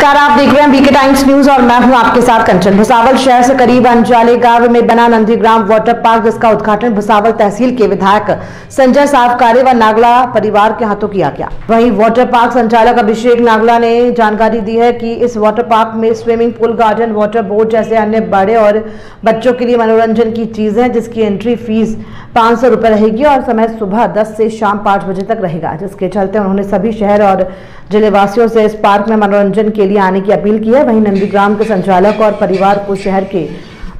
नमस्कार, आप देख रहे हैं बीके टाइम्स न्यूज और मैं हूं आपके साथ कंचन। भुसावल शहर से करीब अंजाले गांव में बना नंदीग्राम वाटर पार्क, जिसका उद्घाटन भुसावल तहसील के विधायक संजय सावकारे व नागला परिवार के हाथों किया गया। वहीं वाटर पार्क संचालक अभिषेक नागला ने जानकारी दी है कि इस वाटर पार्क में स्विमिंग पूल, गार्डन, वाटर बोट जैसे अन्य बड़े और बच्चों के लिए मनोरंजन की चीजें, जिसकी एंट्री फीस 500 रुपए रहेगी और समय सुबह 10 से शाम 5 बजे तक रहेगा, जिसके चलते उन्होंने सभी शहर और जिलेवासियों से इस पार्क में मनोरंजन के लिए आने की अपील की है। वहीं नंदीग्राम के संचालक और परिवार को शहर के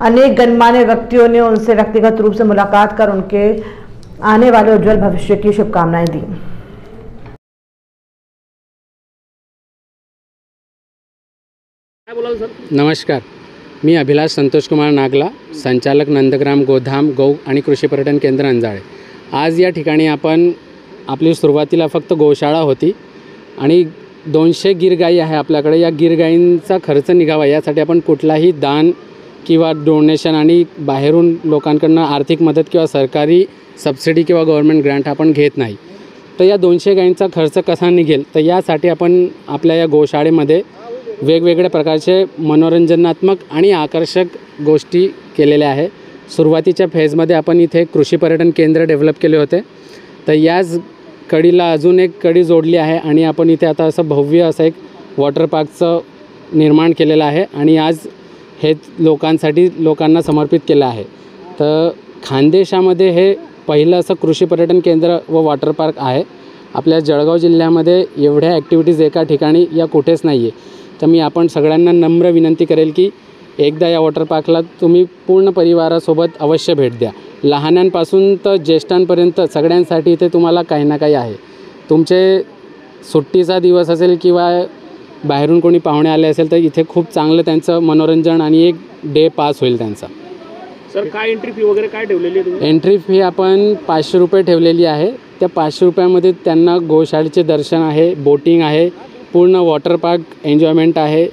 अनेक गणमान्य व्यक्तियों ने उनसे व्यक्तिगत रूप से मुलाकात कर उनके आने वाले उज्जवल भविष्य की शुभकामनाएं दी। नमस्कार, मी अभिलाष संतोष कुमार नागला, संचालक नंदग्राम गोधाम गौ आणि कृषी पर्यटन केंद्र अंजाळे। आज या ठिकाणी आपण आपली सुरुवातीला फक्त गोशाळा होती आणि 200 गिरगाई आहे आपल्याकडे। या गिरगाईंचा खर्च निघावा यासाठी आपण कुठलाही दान किंवा डोनेशन आणि बाहेरून लोकांकडून आर्थिक मदत किंवा सरकारी सबसिडी किंवा गव्हर्नमेंट ग्रँट आपण घेत नाही। तर या 200 गाईंचा खर्च कसा निघेल, तर यासाठी आपण आपल्या या गोशाळेमध्ये वेगवेगळ्या प्रकारचे मनोरंजनात्मक आणि आकर्षक गोष्टी केलेल्या आहे। सुरुवातीच्या फेजमध्ये आपण इथे कृषी पर्यटन केंद्र डेव्हलप केले होते, तर याच कडीला अजून एक कडी जोडली आहे आणि आपण इथे आता असं भव्य असं एक वॉटर पार्कचं निर्माण केलेलं आहे आणि आज हे लोकांना समर्पित केलं आहे। तर खानदेशामध्ये हे पहिलं असं कृषी पर्यटन केंद्र व वॉटर पार्क आहे। आपल्या जळगाव जिल्ह्यामध्ये एवढ्या ॲक्टिव्हिटीज एका ठिकाणी या कुठेच नाही आहे। तर मी आपण सगळ्यांना नम्र विनंती करेल की एकदा या वॉटर पार्कला तुम्ही पूर्ण परिवारासोबत अवश्य भेट द्या। लहानांपासून तर ज्येष्ठांपर्यंत सगळ्यांसाठी इथे तुम्हाला काही ना काही आहे। तुमचे सुट्टीचा दिवस असेल किंवा बाहेरून कोणी पाहुणे आले असेल तर इथे खूप चांगलं त्यांचं मनोरंजन आणि एक डे पास होईल त्यांचा। सर, काय एंट्री फी वगैरे काय ठेवलेली आहे तुम्ही? एंट्री फी आपण 500 रुपये ठेवलेली आहे। त्या 500 रुपयामध्ये त्यांना गोशाळेचे दर्शन आहे, बोटिंग आहे, पूर्ण वॉटर पार्क एन्जॉयमेंट आहे,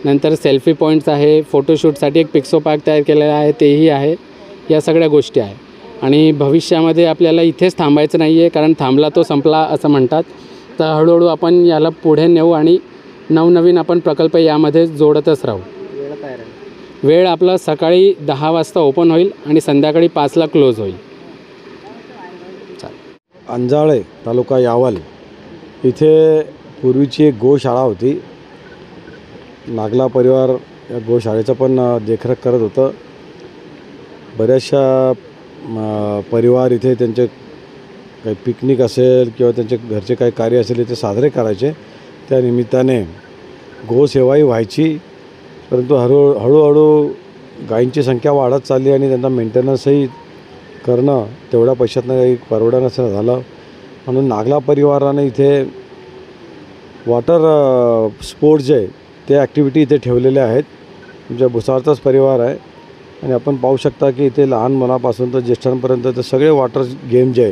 नंतर सेल्फी पॉईंट्स आहे, फोटोशूटसाठी एक पिक्सो पार्क तयार केलेला आहे तेही आहे। या सगळ्या गोष्टी आहे आणि भविष्यामध्ये आपल्याला इथेच थांबायचं नाही आहे, कारण थांबला तो संपला असं म्हणतात। तर हळूहळू आपण याला पुढे नेऊ आणि नवनवीन आपण प्रकल्प यामध्ये जोडतच राहू। वेळ आपला सकाळी 10 वाजता ओपन होईल आणि संध्याकाळी 5ला क्लोज होईल। अंजाळे तालुका यावल इथे पूर्वीची एक गोशाळा होती। नागला परिवार या गोशाळेचं पण देखरेख करत होतं। बऱ्याचशा परिवार इथे त्यांचे काही पिकनिक असेल किंवा त्यांचे घरचे काही कार्य असेल इथे साजरे करायचे। त्या निमित्ताने गोसेवाही व्हायची, परंतु हळूहळू गायींची संख्या वाढत चालली आणि त्यांना मेंटेनन्सही करणं तेवढ्या पैशातनं काही परवडा नसं झालं। म्हणून नागला परिवाराने इथे वॉटर स्पोर्ट्स जे ते ॲक्टिव्हिटी इथे ठेवलेल्या आहेत। तुमच्या भुसावळचाच परिवार आहे आणि आपण पाहू शकता की इथे लहान मुलांपासून तर ज्येष्ठांपर्यंत ते सगळे वॉटर गेम जे आहे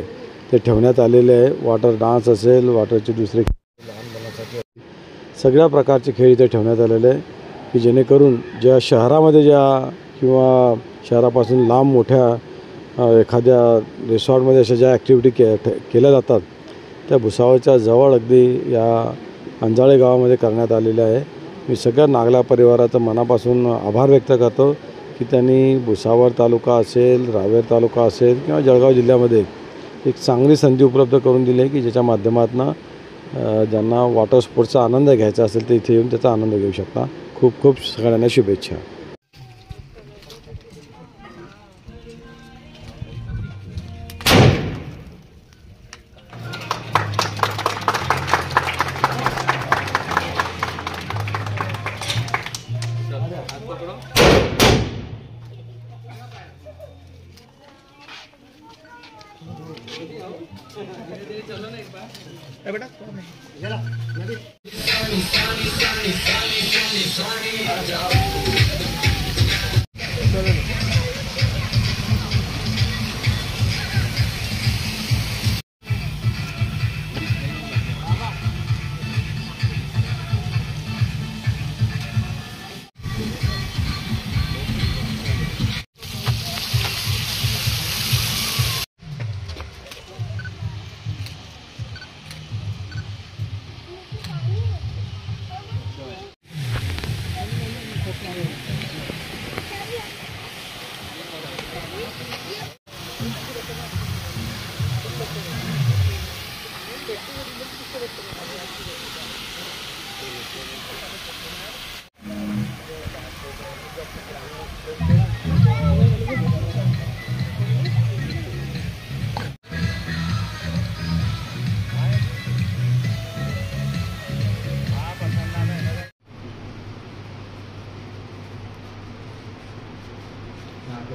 ते ठेवण्यात आलेले आहे। वॉटर डान्स असेल, वॉटरचे दुसरे लहान मुलांसाठी सगळ्या प्रकारचे खेळ इथे ठेवण्यात आलेले आहे की जेणेकरून ज्या शहरामध्ये किंवा शहरापासून लांब मोठ्या एखाद्या रिसॉर्टमध्ये अशा ज्या ॲक्टिव्हिटी केल्या जातात त्या भुसावळच्या जवळ अगदी या अंजाळे गावामध्ये करण्यात आलेल्या आहे। मी सगळ्या नागला परिवाराचं मनापासून आभार व्यक्त करतो की त्यांनी भुसावळ तालुका असेल, रावेर तालुका असेल किंवा जळगाव जिल्ह्यामध्ये एक चांगली संधी उपलब्ध करून दिली आहे की ज्याच्या माध्यमातून ज्यांना वॉटर स्पोर्ट्सचा आनंद घ्यायचा असेल ते इथे येऊन त्याचा आनंद घेऊ शकता। खूप खूप सगळ्यांना शुभेच्छा।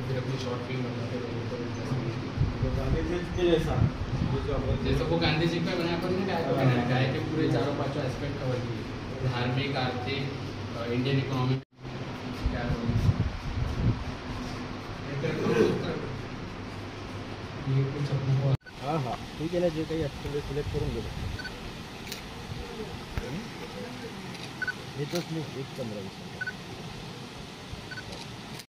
फिर अपनी शॉर्ट फिल्म बनाते जैसे वो गांधी जी पे बना अपन ने गाय के पूरे चारों पांचों एस्पेक्ट कवर किए, धार्मिक, आर्थिक, इंडियन इकोनॉमी क्या हाँ हाँ ठीक आहे ना, जे काही असतील ते सिलेक्ट करून घेऊ. येतच नाही 1 15 दिवसात.